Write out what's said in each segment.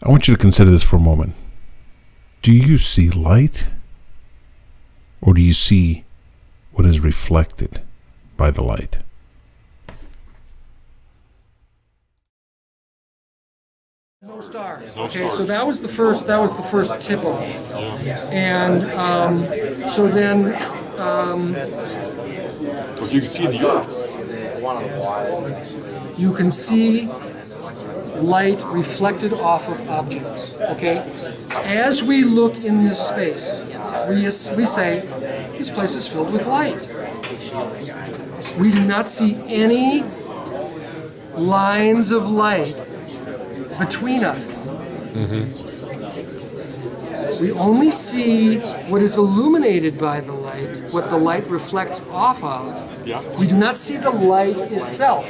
I want you to consider this for a moment. Do you see light, or do you see what is reflected by the light? No stars. Okay, so that was the first tip off, and so then. But you can see the Earth. You can see light reflected off of objects. Okay, as we look in this space, we say this place is filled with light. We do not see any lines of light between us. We only see what is illuminated by the light, what the light reflects off of. Yeah. We do not see the light itself.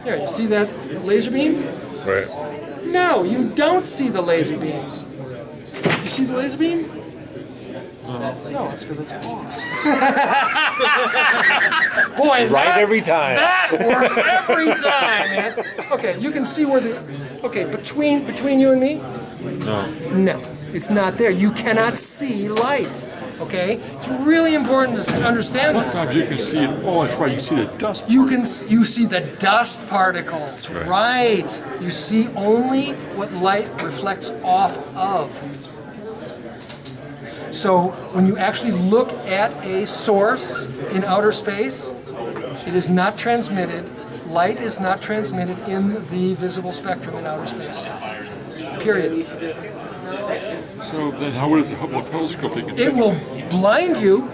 Here, you see that laser beam? Right. No, you don't see the laser beam. You see the laser beam? No, it's because it's off. Boy, Right every time. That worked every time, man. Okay, you can see where the. Okay, between you and me. No, it's not there. You cannot see light. Okay, it's really important to understand this. Sometimes you can see it. Oh, that's right. You see the dust. You see the dust particles, right? You see only what light reflects off of. So when you actually look at a source in outer space, it is not transmitted. Light is not transmitted in the visible spectrum in outer space. Period. So then, how does the Hubble telescope take It will blind you,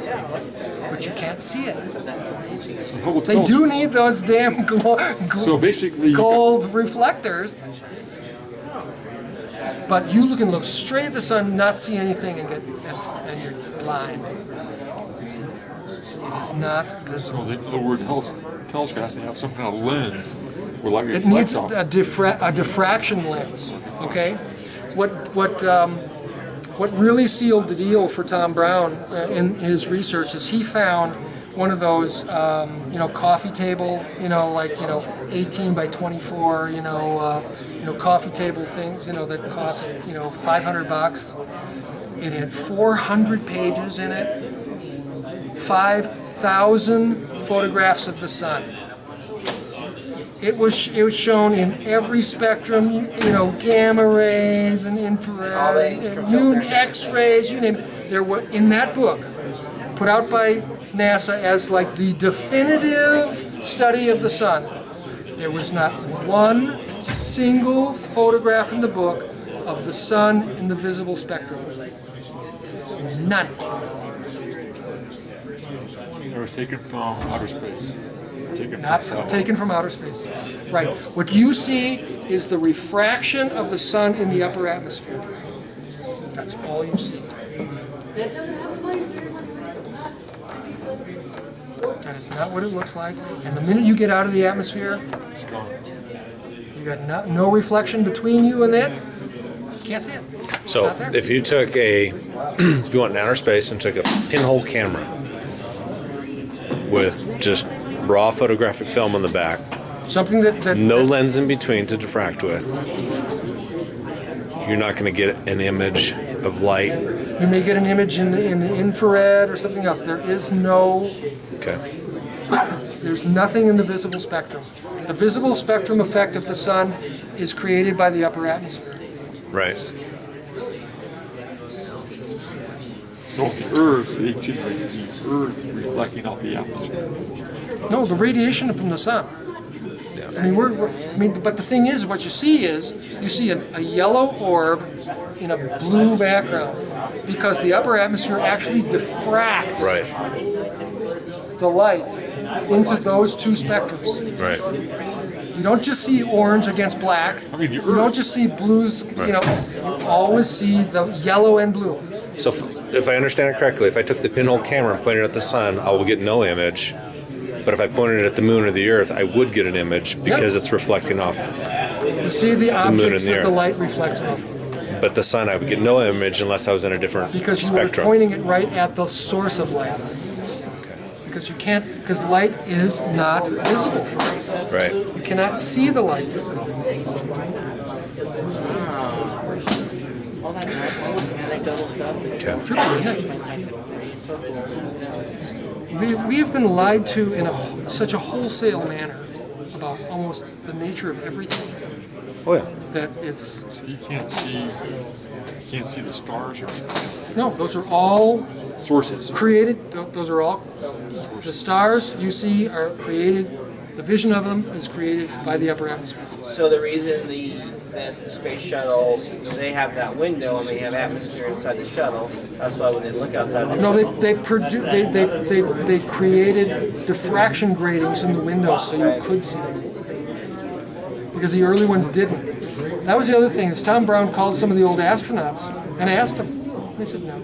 but you can't see it. They do need those damn So basically, gold reflectors. But you can look straight at the sun, not see anything, and you're blind. It is not visible. the telescope has to have some kind of lens where light It needs reflects off. a diffraction lens. Okay, what really sealed the deal for Tom Brown in his research is he found one of those coffee table 18 by 24 coffee table things that cost $500. It had 400 pages in it, 5,000 photographs of the sun. It was shown in every spectrum, gamma rays and infrared, and X-rays, you name it. There were in that book, put out by NASA as like the definitive study of the sun. There was not one single photograph in the book of the sun in the visible spectrum. None. It was taken from outer space. Taken from outer space. Right. What you see is the refraction of the sun in the upper atmosphere. That's all you see. That is not what it looks like. And the minute you get out of the atmosphere, It's gone. you got no reflection between you and that. You can't see it. It's So not there. if you took if you went in outer space and took a pinhole camera with just raw photographic film on the back, Something that no lens in between to diffract with, you're not going to get an image of light. you may get an image in the infrared or something else. There's nothing in the visible spectrum. The visible spectrum effect of the sun is created by the upper atmosphere. Right. So the Earth, the Earth reflecting off the atmosphere. No, the radiation from the sun. Yeah. I mean, but the thing is, what you see is you see a yellow orb in a blue background because the upper atmosphere actually diffracts Right. the light into those two spectrums. Right. You don't just see orange against black. You don't just see blues. You always see the yellow and blue. So if I understand it correctly, if I took the pinhole camera and pointed it at the sun, I will get no image. But if I pointed it at the moon or the earth, I would get an image because it's reflecting off. You see the objects and the that the earth. light reflects off. But the sun, I would get no image unless I was in a different Because you spectrum. were pointing it right at the source of light. Because because you can't, because light is not visible. Right. You cannot see the light. All that anecdotal stuff. Okay. Trippy, isn't it? We have been lied to in such a wholesale manner about almost the nature of everything Oh yeah. that it's, You can't see the stars or no, those are all sources. created, those are all, the stars you see are created, the vision of them is created by the upper atmosphere. So the reason that the space shuttle, they have that window and they have atmosphere inside the shuttle, that's why when they look outside the No, they created diffraction gratings in the windows so you could see them. Because the early ones didn't. That was the other thing, is Tom Brown called some of the old astronauts and asked them. They said no.